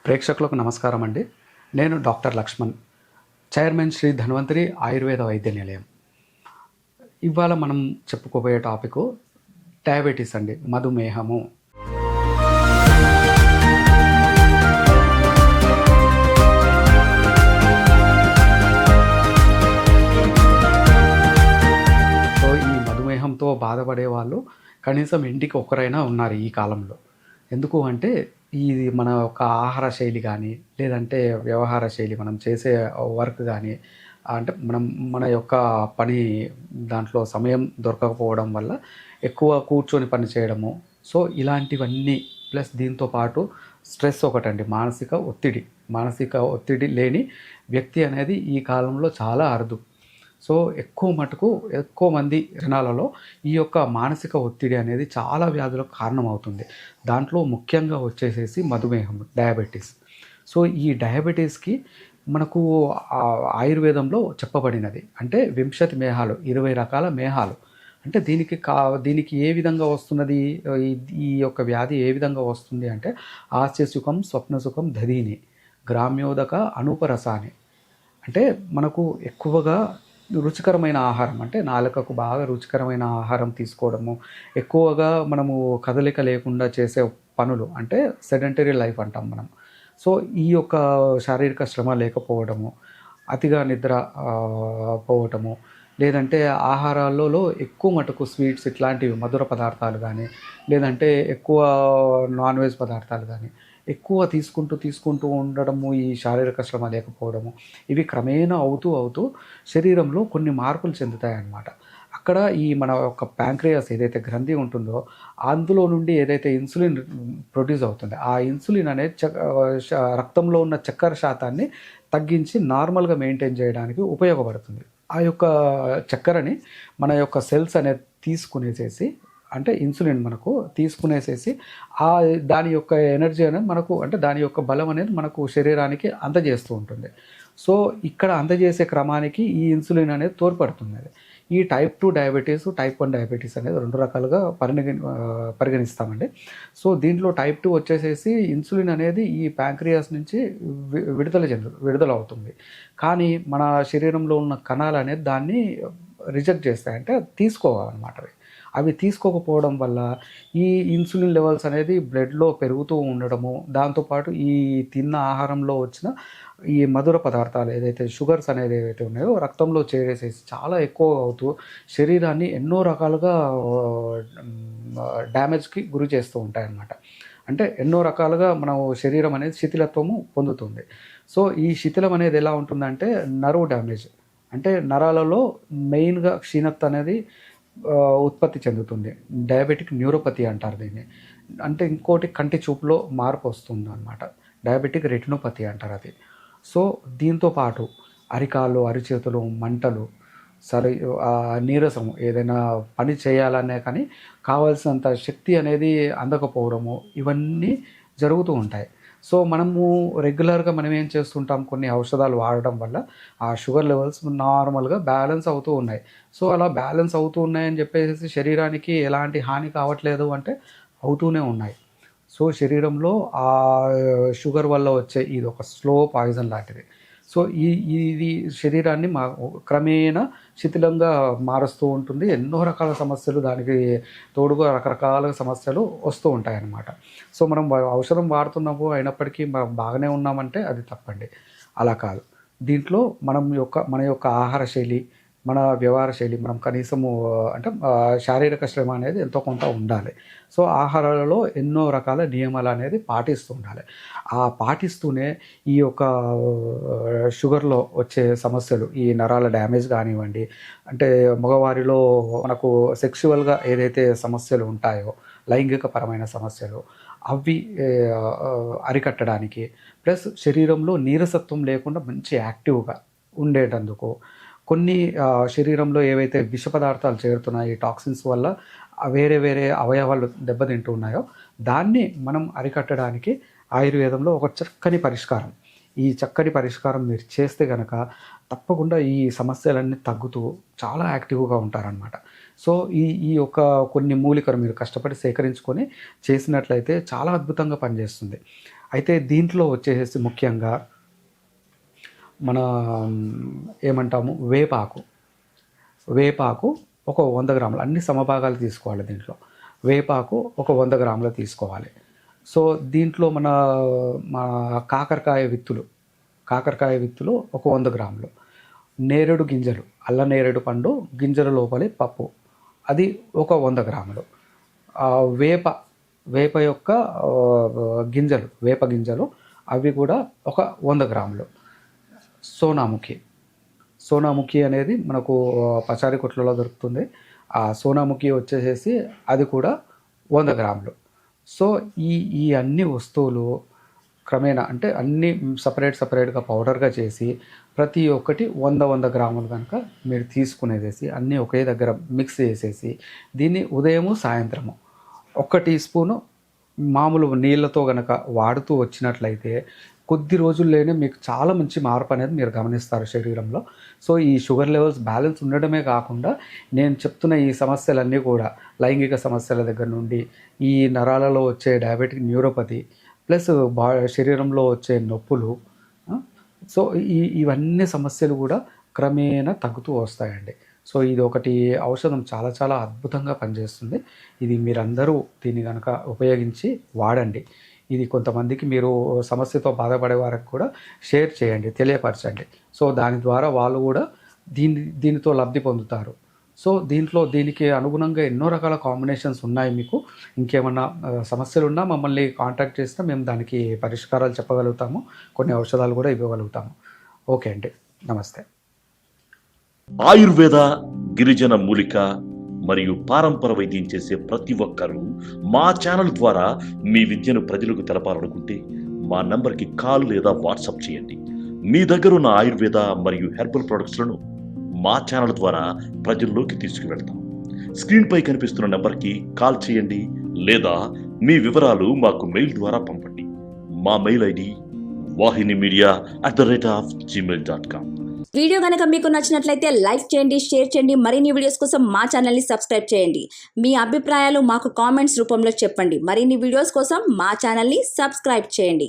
ప్రేక్షకులకు నమస్కారం అండి. నేను డాక్టర్ లక్ష్మణ్, చైర్మన్ శ్రీ ధన్వంతరి ఆయుర్వేద వైద్య నిలయం. ఇవాళ మనం చెప్పుకోబోయే టాపిక్ డయాబెటీస్ అండి, మధుమేహము. సో ఈ మధుమేహంతో బాధపడే వాళ్ళు కనీసం ఇంటికి ఒకరైనా ఉన్నారు ఈ కాలంలో. ఎందుకు అంటే ఇది మన యొక్క ఆహార శైలి కానీ, లేదంటే వ్యవహార శైలి, మనం చేసే వర్క్ కానీ, అంటే మన యొక్క పని దాంట్లో సమయం దొరకకపోవడం వల్ల ఎక్కువ కూర్చొని పని చేయడము. సో ఇలాంటివన్నీ ప్లస్ దీంతో పాటు స్ట్రెస్ ఒకటండి, మానసిక ఒత్తిడి లేని వ్యక్తి అనేది ఈ కాలంలో చాలా అరుదు. సో ఎక్కువ మంది జనాలలో ఈ యొక్క మానసిక ఒత్తిడి అనేది చాలా వ్యాధులకు కారణమవుతుంది. దాంట్లో ముఖ్యంగా వచ్చేసేసి మధుమేహం, డయాబెటీస్. సో ఈ డయాబెటీస్కి మనకు ఆయుర్వేదంలో చెప్పబడినది అంటే 20 మేహాలు, 20 రకాల మేహాలు. అంటే దీనికి ఏ విధంగా వస్తున్నది, ఈ యొక్క వ్యాధి ఏ విధంగా వస్తుంది అంటే హాస్యసుఖం స్వప్నసుఖం దధీని గ్రామ్యోదక అనూపరసాని. అంటే మనకు ఎక్కువగా రుచికరమైన ఆహారం, అంటే నాలుకకు బాగా రుచికరమైన ఆహారం తీసుకోవడము, ఎక్కువగా మనము కదలిక లేకుండా చేసే పనులు అంటే సెడెంటరీ లైఫ్ అంటాం మనం. సో ఈ యొక్క శారీరక శ్రమ లేకపోవడము, అతిగా నిద్ర పోవటము, లేదంటే ఆహారాలలో ఎక్కువ మటుకు స్వీట్స్ ఇట్లాంటివి మధుర పదార్థాలు కానీ, లేదంటే ఎక్కువ నాన్ వెజ్ పదార్థాలు కానీ ఎక్కువ తీసుకుంటూ ఉండడము, ఈ శారీరక శ్రమ లేకపోవడము, ఇవి క్రమేణా అవుతూ శరీరంలో కొన్ని మార్పులు చెందుతాయన్నమాట. అక్కడ ఈ మన యొక్క ప్యాంక్రియాస్ ఏదైతే గ్రంథి ఉంటుందో అందులో నుండి ఏదైతే ఇన్సులిన్ ప్రొడ్యూస్ అవుతుంది, ఆ ఇన్సులిన్ అనేది రక్తంలో ఉన్న చక్కెర శాతాన్ని తగ్గించి నార్మల్గా మెయింటైన్ చేయడానికి ఉపయోగపడుతుంది. ఆ యొక్క చక్కెరని మన యొక్క సెల్స్ అనేది తీసుకునేసేసి, అంటే ఇన్సులిన్ మనకు తీసుకునేసేసి దాని యొక్క ఎనర్జీ అనేది మనకు, అంటే దాని యొక్క బలం అనేది మనకు శరీరానికి అందజేస్తూ ఉంటుంది. సో ఇక్కడ అందజేసే క్రమానికి ఈ ఇన్సులిన్ అనేది తోడ్పడుతుంది. ఈ టైప్ 2 డయాబెటీస్, టైప్ 1 డయాబెటీస్ అనేది 2 రకాలుగా పరిగణిస్తామండి. సో దీంట్లో టైప్ 2 వచ్చేసేసి ఇన్సులిన్ అనేది ఈ ప్యాంక్రియాస్ నుంచి విడుదల అవుతుంది. కానీ మన శరీరంలో ఉన్న కణాలు అనేది దాన్ని రిజెక్ట్ చేస్తాయి, అంటే తీసుకోవాలన్నమాట. అవి తీసుకోకపోవడం వల్ల ఈ ఇన్సులిన్ లెవెల్స్ అనేది బ్లడ్లో పెరుగుతూ ఉండడము, దాంతోపాటు ఈ తిన్న ఆహారంలో వచ్చిన ఈ మధుర పదార్థాలు ఏదైతే షుగర్స్ అనేది ఏవైతే ఉన్నాయో రక్తంలో చేరేసేసి చాలా ఎక్కువ అవుతూ శరీరాన్ని ఎన్నో రకాలుగా డ్యామేజ్కి గురి చేస్తూ ఉంటాయన్నమాట. అంటే ఎన్నో రకాలుగా మన శరీరం అనేది శిథిలత్వము పొందుతుంది. సో ఈ శిథిలం అనేది ఎలా ఉంటుందంటే నర్వ్ డ్యామేజ్, అంటే నరాలలో మెయిన్గా క్షీణత అనేది ఉత్పత్తి చెందుతుంది. డయాబెటిక్ న్యూరోపతి అంటారు దీన్ని. అంటే ఇంకోటి కంటి చూపులో మార్పు వస్తుంది అన్నమాట, డయాబెటిక్ రెటినోపతి అంటారు అది. సో దీంతో పాటు అరికాళ్ళు, అరిచేతులు మంటలు, నీరసం, ఏదైనా పని చేయాలనే కానీ కావాల్సినంత శక్తి అనేది అందకపోవడము, ఇవన్నీ జరుగుతూ ఉంటాయి. సో మనము రెగ్యులర్గా మనం ఏం చేస్తుంటాం, కొన్ని ఔషధాలు వాడడం వల్ల ఆ షుగర్ లెవెల్స్ నార్మల్గా బ్యాలెన్స్ అవుతూ ఉన్నాయి. సో అలా బ్యాలెన్స్ అవుతూ ఉన్నాయని చెప్పేసి శరీరానికి ఎలాంటి హాని కావట్లేదు అంటే అవుతూనే ఉన్నాయి. సో శరీరంలో ఆ షుగర్ వల్ల వచ్చే ఇది ఒక స్లో పాయిజన్ లాంటిది. సో ఇది శరీరాన్ని క్రమేణా శిథిలంగా మారుస్తూ ఉంటుంది. ఎన్నో రకాల సమస్యలు, దానికి తోడుగా రకరకాల సమస్యలు వస్తూ ఉంటాయన్నమాట. సో మనం ఔషధం వాడుతున్నాము అయినప్పటికీ బాగానే ఉన్నామంటే అది తప్పండి, అలా కాదు. దీంట్లో మన యొక్క ఆహార శైలి, మన వ్యవహార శైలి, మనం కనీసము అంటే శారీరక శ్రమ అనేది ఎంతో కొంత ఉండాలి. సో ఆహారాలలో ఎన్నో రకాల నియమాలు అనేది పాటిస్తూ ఉండాలి. పాటిస్తూనే ఈ యొక్క షుగర్లో వచ్చే సమస్యలు, ఈ నరాల డ్యామేజ్ కానివ్వండి, అంటే మగవారిలో మనకు సెక్సువల్గా ఏదైతే సమస్యలు ఉంటాయో, లైంగిక పరమైన సమస్యలు, అవి అరికట్టడానికి, ప్లస్ శరీరంలో నీరసత్వం లేకుండా మంచి యాక్టివ్గా ఉండేటందుకు, కొన్ని శరీరంలో ఏవైతే విష పదార్థాలు చేరుతున్నాయి టాక్సిన్స్ వల్ల వేరే అవయవాలు దెబ్బతింటూ ఉన్నాయో దాన్ని మనం అరికట్టడానికి ఆయుర్వేదంలో ఒక చక్కని పరిష్కారం. ఈ చక్కని పరిష్కారం మీరు చేస్తే కనుక తప్పకుండా ఈ సమస్యలన్నీ తగ్గుతూ చాలా యాక్టివ్గా ఉంటారనమాట. సో ఈ యొక్క కొన్ని మూలికలు మీరు కష్టపడి సేకరించుకొని చేసినట్లయితే చాలా అద్భుతంగా పనిచేస్తుంది. అయితే దీంట్లో వచ్చేసేసి ముఖ్యంగా మన ఏమంటాము వేపాకు ఒక 100 గ్రాములు, అన్ని సమభాగాలు తీసుకోవాలి దీంట్లో. వేపాకు ఒక 100 గ్రాములు తీసుకోవాలి. సో దీంట్లో మన కాకరకాయ విత్తులు ఒక 100 గ్రాములు, నేరేడు గింజలు, అల్ల నేరేడు పండు గింజల లోపలి పప్పు అది ఒక 100 గ్రాములు, వేప యొక్క వేప గింజలు అవి కూడా ఒక 100 గ్రాములు, సోనాముఖి అనేది మనకు పచారీ కొట్లలో దొరుకుతుంది. ఆ సోనాముఖి వచ్చేసేసి అది కూడా 100 గ్రాములు. సో ఈ అన్ని వస్తువులు క్రమేణా అంటే అన్నీ సపరేట్గా పౌడర్గా చేసి ప్రతి ఒక్కటి 100 గ్రాములు కనుక మీరు తీసుకునేసేసి అన్నీ ఒకే దగ్గర మిక్స్ చేసేసి దీన్ని ఉదయము సాయంత్రము 1 టీ స్పూను మామూలు నీళ్ళతో కనుక వాడుతూ వచ్చినట్లయితే కొద్ది రోజుల్లోనే మీకు చాలా మంచి మార్పు అనేది మీరు గమనిస్తారు శరీరంలో. సో ఈ షుగర్ లెవెల్స్ బ్యాలెన్స్ ఉండడమే కాకుండా నేను చెప్తున్న ఈ సమస్యలన్నీ కూడా లైంగిక సమస్యల దగ్గర నుండి ఈ నరాలలో వచ్చే డయాబెటిక్ న్యూరోపతి ప్లస్ శరీరంలో వచ్చే నొప్పులు, సో ఇవన్నీ సమస్యలు కూడా క్రమేణా తగ్గుతూ వస్తాయండి. సో ఇది ఒకటి ఔషధం చాలా చాలా అద్భుతంగా పనిచేస్తుంది. ఇది మీరందరూ దీన్ని కనుక ఉపయోగించి వాడండి. ఇది కొంతమందికి మీరు సమస్యతో బాధపడే వారికి కూడా షేర్ చేయండి, తెలియపరచండి. సో దాని ద్వారా వాళ్ళు కూడా దీనితో లబ్ధి పొందుతారు. సో దీనికి అనుగుణంగా ఎన్నో రకాల కాంబినేషన్స్ ఉన్నాయి. మీకు ఇంకేమన్నా సమస్యలు ఉన్నా మమ్మల్ని కాంటాక్ట్ చేసినా మేము దానికి పరిష్కారాలు చెప్పగలుగుతాము, కొన్ని ఔషధాలు కూడా ఇవ్వగలుగుతాము. ఓకే అండి, నమస్తే. ఆయుర్వేద, గిరిజన మూలిక మరియు పారంపర వైద్యం చేసే ప్రతి ఒక్కరూ మా ఛానల్ ద్వారా మీ విద్యను ప్రజలకు తెలపాలనుకుంటే మా నంబర్కి కాల్ లేదా వాట్సాప్ చేయండి. మీ దగ్గర ఉన్న ఆయుర్వేద మరియు హెర్బల్ ప్రొడక్ట్స్లను మా ఛానల్ ద్వారా ప్రజల్లోకి తీసుకువెళ్తాం. స్క్రీన్పై కనిపిస్తున్న నెంబర్కి కాల్ చేయండి లేదా మీ వివరాలు మాకు మెయిల్ ద్వారా పంపండి. మా మెయిల్ ఐడి wahinimedia@gmail.com. వీడియో కనుక మీకు నచ్చినట్లయితే లైక్ చేయండి, షేర్ చేయండి. మరిన్ని వీడియోస్ కోసం మా ఛానల్ని సబ్స్క్రైబ్ చేయండి. మీ అభిప్రాయాలు మాకు కామెంట్స్ రూపంలో చెప్పండి. మరిన్ని వీడియోస్ కోసం మా ఛానల్ని సబ్స్క్రైబ్ చేయండి.